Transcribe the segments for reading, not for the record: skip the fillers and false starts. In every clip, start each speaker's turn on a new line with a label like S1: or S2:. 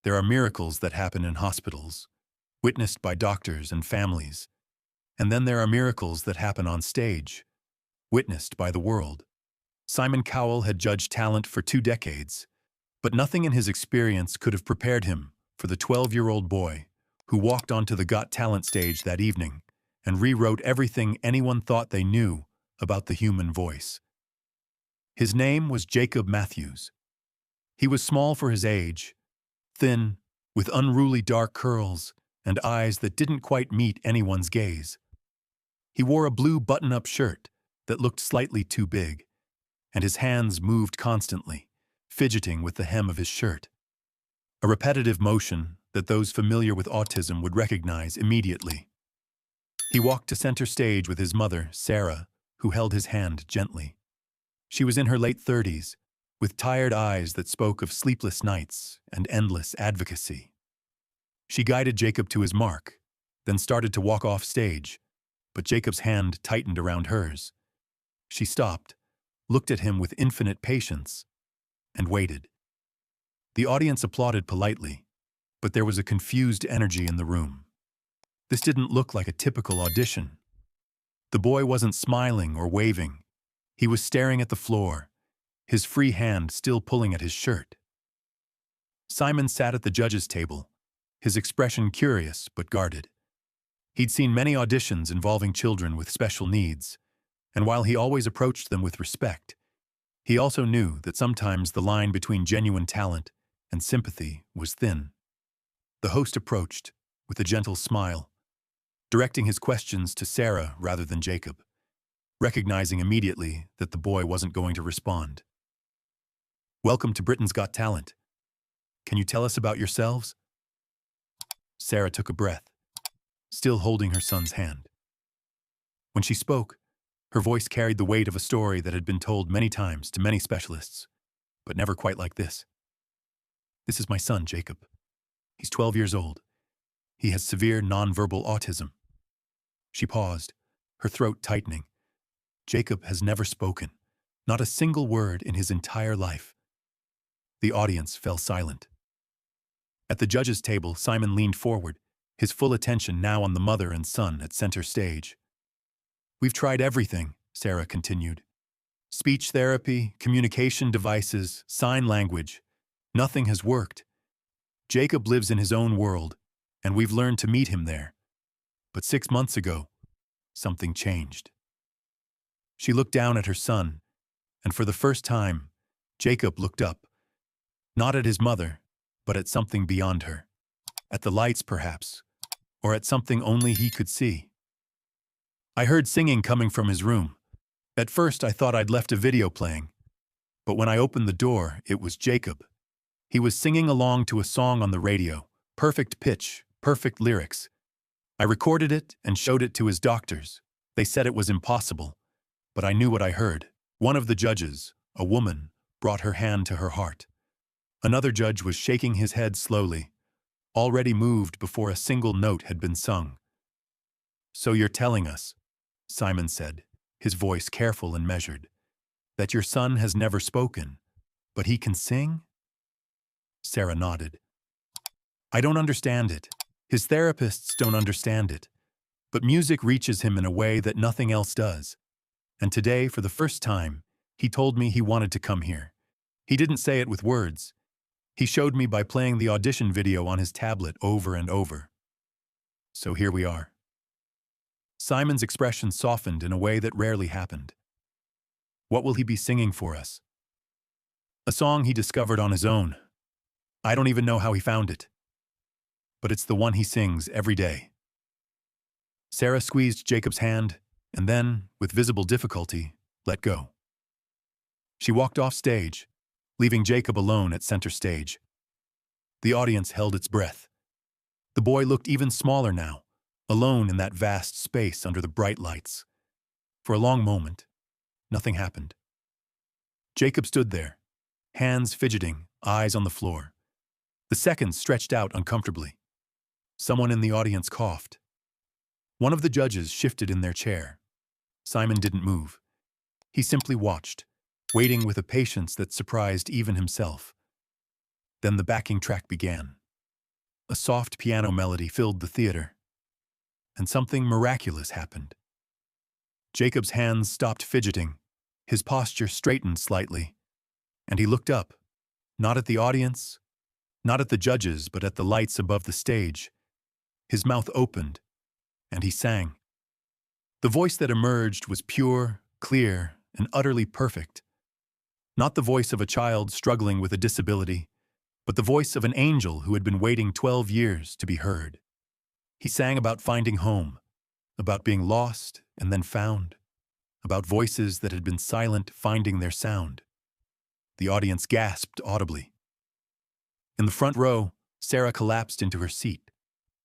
S1: There are miracles that happen in hospitals, witnessed by doctors and families. And then there are miracles that happen on stage, witnessed by the world. Simon Cowell had judged talent for 2 decades, but nothing in his experience could have prepared him for the 12-year-old boy who walked onto the Got Talent stage that evening and rewrote everything anyone thought they knew about the human voice. His name was Jacob Matthews. He was small for his age, thin, with unruly dark curls and eyes that didn't quite meet anyone's gaze. He wore a blue button-up shirt that looked slightly too big, and his hands moved constantly, fidgeting with the hem of his shirt. A repetitive motion that those familiar with autism would recognize immediately. He walked to center stage with his mother, Sarah, who held his hand gently. She was in her late 30s, with tired eyes that spoke of sleepless nights and endless advocacy. She guided Jacob to his mark, then started to walk off stage, but Jacob's hand tightened around hers. She stopped, looked at him with infinite patience, and waited. The audience applauded politely, but there was a confused energy in the room. This didn't look like a typical audition. The boy wasn't smiling or waving. He was staring at the floor, his free hand still pulling at his shirt. Simon sat at the judges' table, his expression curious but guarded. He'd seen many auditions involving children with special needs, and while he always approached them with respect, he also knew that sometimes the line between genuine talent and sympathy was thin. The host approached with a gentle smile, directing his questions to Sarah rather than Jacob, recognizing immediately that the boy wasn't going to respond. "Welcome to Britain's Got Talent. Can you tell us about yourselves?" Sarah took a breath, still holding her son's hand. When she spoke, her voice carried the weight of a story that had been told many times to many specialists, but never quite like this. "This is my son, Jacob. He's 12 years old. He has severe nonverbal autism." She paused, her throat tightening. Jacob has never spoken, not a single word in his entire life. The audience fell silent. At the judges' table, Simon leaned forward, his full attention now on the mother and son at center stage. "We've tried everything," Sarah continued. "Speech therapy, communication devices, sign language. Nothing has worked. Jacob lives in his own world, and we've learned to meet him there. But 6 months ago, something changed." She looked down at her son, and for the first time, Jacob looked up, not at his mother, but at something beyond her. At the lights, perhaps, or at something only he could see. "I heard singing coming from his room. At first, I thought I'd left a video playing. But when I opened the door, it was Jacob. He was singing along to a song on the radio, perfect pitch, perfect lyrics. I recorded it and showed it to his doctors. They said it was impossible. But I knew what I heard." One of the judges, a woman, brought her hand to her heart. Another judge was shaking his head slowly, already moved before a single note had been sung. "So you're telling us," Simon said, his voice careful and measured, "that your son has never spoken, but he can sing?" Sarah nodded. "I don't understand it. His therapists don't understand it. But music reaches him in a way that nothing else does. And today, for the first time, he told me he wanted to come here. He didn't say it with words. He showed me by playing the audition video on his tablet over and over. So here we are." Simon's expression softened in a way that rarely happened. "What will he be singing for us?" "A song he discovered on his own. I don't even know how he found it. But it's the one he sings every day." Sarah squeezed Jacob's hand, and then, with visible difficulty, let go. She walked off stage, leaving Jacob alone at center stage. The audience held its breath. The boy looked even smaller now, alone in that vast space under the bright lights. For a long moment, nothing happened. Jacob stood there, hands fidgeting, eyes on the floor. The seconds stretched out uncomfortably. Someone in the audience coughed. One of the judges shifted in their chair. Simon didn't move. He simply watched, waiting with a patience that surprised even himself. Then the backing track began. A soft piano melody filled the theater, and something miraculous happened. Jacob's hands stopped fidgeting, his posture straightened slightly, and he looked up, not at the audience, not at the judges, but at the lights above the stage. His mouth opened, and he sang. The voice that emerged was pure, clear, and utterly perfect. Not the voice of a child struggling with a disability, but the voice of an angel who had been waiting 12 years to be heard. He sang about finding home, about being lost and then found, about voices that had been silent finding their sound. The audience gasped audibly. In the front row, Sarah collapsed into her seat,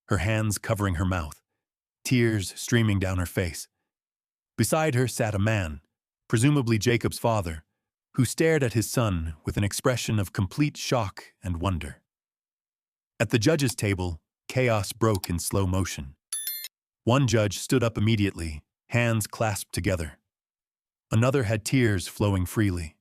S1: her hands covering her mouth, tears streaming down her face. Beside her sat a man, presumably Jacob's father, who stared at his son with an expression of complete shock and wonder. At the judges' table, chaos broke in slow motion. One judge stood up immediately, hands clasped together. Another had tears flowing freely.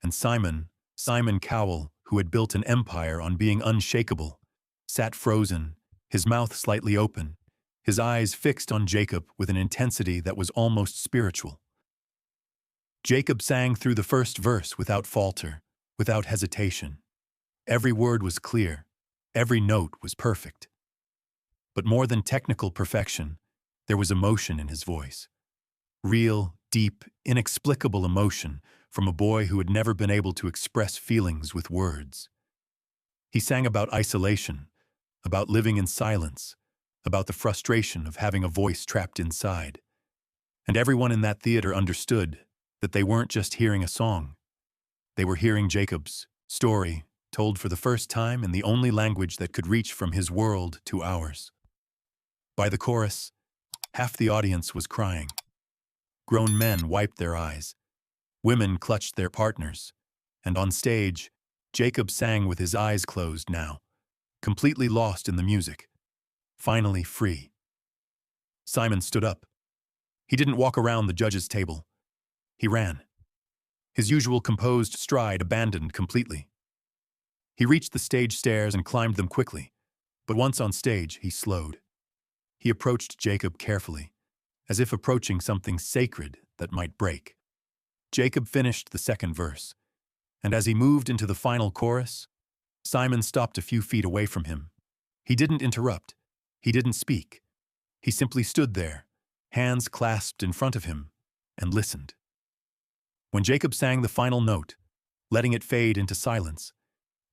S1: And Simon Cowell, who had built an empire on being unshakable, sat frozen, his mouth slightly open, his eyes fixed on Jacob with an intensity that was almost spiritual. Jacob sang through the first verse without falter, without hesitation. Every word was clear, every note was perfect. But more than technical perfection, there was emotion in his voice. Real, deep, inexplicable emotion from a boy who had never been able to express feelings with words. He sang about isolation, about living in silence, about the frustration of having a voice trapped inside. And everyone in that theater understood that they weren't just hearing a song. They were hearing Jacob's story, told for the first time in the only language that could reach from his world to ours. By the chorus, half the audience was crying. Grown men wiped their eyes. Women clutched their partners. And on stage, Jacob sang with his eyes closed now, completely lost in the music, finally free. Simon stood up. He didn't walk around the judges' table. He ran. His usual composed stride abandoned completely. He reached the stage stairs and climbed them quickly, but once on stage, he slowed. He approached Jacob carefully, as if approaching something sacred that might break. Jacob finished the second verse, and as he moved into the final chorus, Simon stopped a few feet away from him. He didn't interrupt. He didn't speak. He simply stood there, hands clasped in front of him, and listened. When Jacob sang the final note, letting it fade into silence,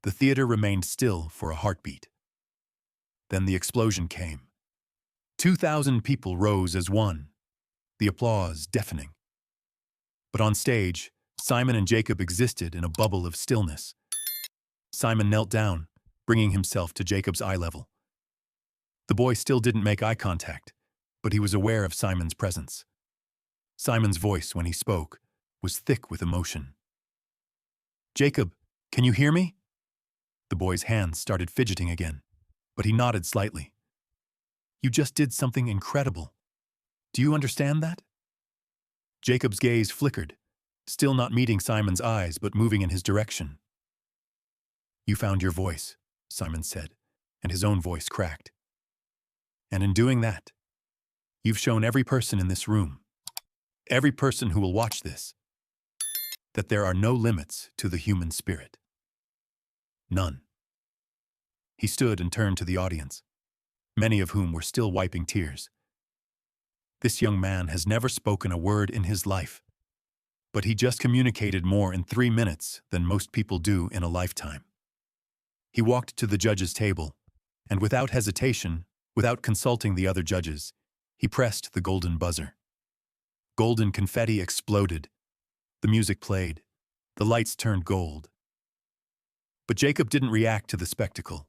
S1: the theater remained still for a heartbeat. Then the explosion came. 2,000 people rose as one, the applause deafening. But on stage, Simon and Jacob existed in a bubble of stillness. Simon knelt down, bringing himself to Jacob's eye level. The boy still didn't make eye contact, but he was aware of Simon's presence. Simon's voice, when he spoke, was thick with emotion. "Jacob, can you hear me?" The boy's hands started fidgeting again, but he nodded slightly. "You just did something incredible. Do you understand that?" Jacob's gaze flickered, still not meeting Simon's eyes but moving in his direction. "You found your voice," Simon said, and his own voice cracked. "And in doing that, you've shown every person in this room, every person who will watch this, that there are no limits to the human spirit. None." He stood and turned to the audience, many of whom were still wiping tears. This young man has never spoken a word in his life, but he just communicated more in 3 minutes than most people do in a lifetime. He walked to the judges' table, and without hesitation, without consulting the other judges, he pressed the golden buzzer. Golden confetti exploded. The music played. The lights turned gold. But Jacob didn't react to the spectacle.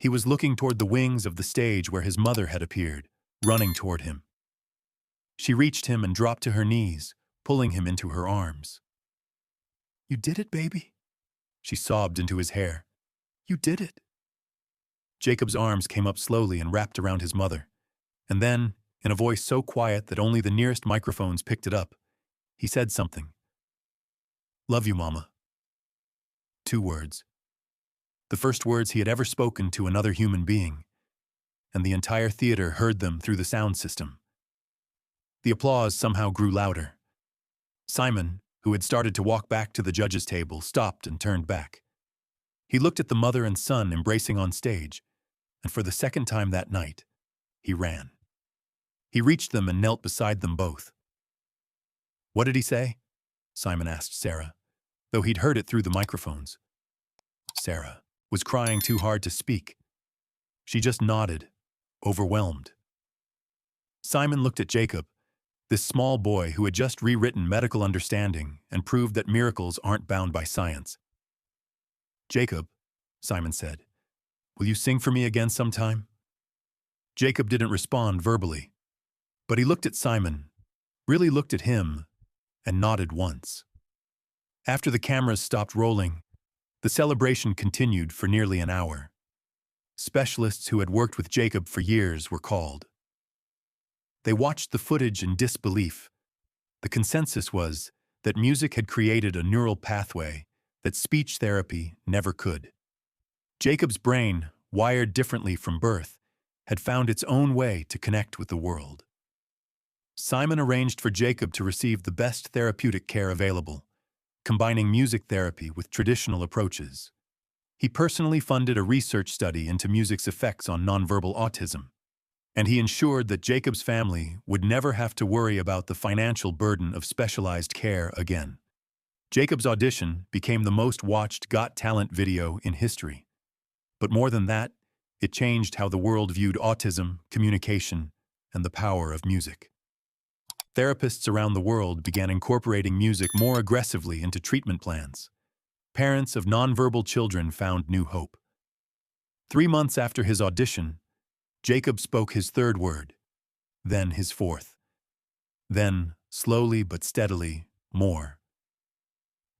S1: He was looking toward the wings of the stage where his mother had appeared, running toward him. She reached him and dropped to her knees, pulling him into her arms. "You did it, baby," she sobbed into his hair. "You did it." Jacob's arms came up slowly and wrapped around his mother, and then, in a voice so quiet that only the nearest microphones picked it up, he said something. "Love you, Mama." 2 words. the first words he had ever spoken to another human being, and the entire theater heard them through the sound system. The applause somehow grew louder. Simon, who had started to walk back to the judges' table, stopped and turned back. He looked at the mother and son embracing on stage, and for the second time that night, he ran. He reached them and knelt beside them both. "What did he say?" Simon asked Sarah, though he'd heard it through the microphones. Sarah was crying too hard to speak. She just nodded, overwhelmed. Simon looked at Jacob, this small boy who had just rewritten medical understanding and proved that miracles aren't bound by science. "Jacob," Simon said, "will you sing for me again sometime?" Jacob didn't respond verbally, but he looked at Simon, really looked at him, and nodded once. After the cameras stopped rolling, the celebration continued for nearly an hour. Specialists who had worked with Jacob for years were called. They watched the footage in disbelief. The consensus was that music had created a neural pathway that speech therapy never could. Jacob's brain, wired differently from birth, had found its own way to connect with the world. Simon arranged for Jacob to receive the best therapeutic care available, combining music therapy with traditional approaches. He personally funded a research study into music's effects on nonverbal autism, and he ensured that Jacob's family would never have to worry about the financial burden of specialized care again. Jacob's audition became the most watched Got Talent video in history. But more than that, it changed how the world viewed autism, communication, and the power of music. Therapists around the world began incorporating music more aggressively into treatment plans. Parents of nonverbal children found new hope. 3 months after his audition, Jacob spoke his third word, then his fourth. Then, slowly but steadily, more.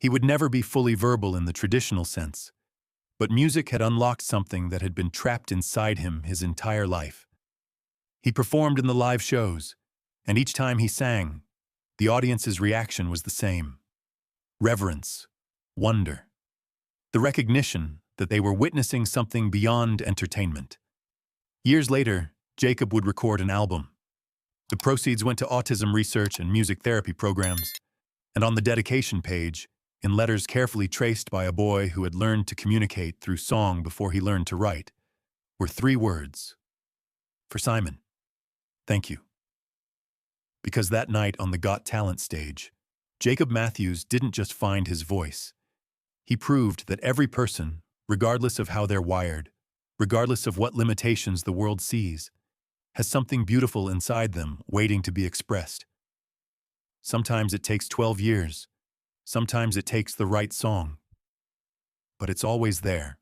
S1: He would never be fully verbal in the traditional sense, but music had unlocked something that had been trapped inside him his entire life. He performed in the live shows, and each time he sang, the audience's reaction was the same: reverence, wonder, the recognition that they were witnessing something beyond entertainment. Years later, Jacob would record an album. The proceeds went to autism research and music therapy programs, and on the dedication page, in letters carefully traced by a boy who had learned to communicate through song before he learned to write, were 3 words. For Simon, thank you. Because that night on the Got Talent stage, Jacob Matthews didn't just find his voice. He proved that every person, regardless of how they're wired, regardless of what limitations the world sees, has something beautiful inside them waiting to be expressed. Sometimes it takes 12 years. Sometimes it takes the right song. But it's always there.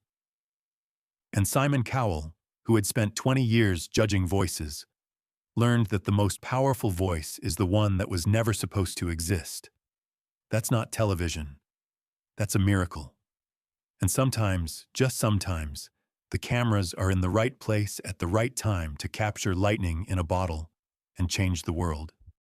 S1: And Simon Cowell, who had spent 20 years judging voices, learned that the most powerful voice is the one that was never supposed to exist. That's not television. That's a miracle. And sometimes, just sometimes, the cameras are in the right place at the right time to capture lightning in a bottle and change the world.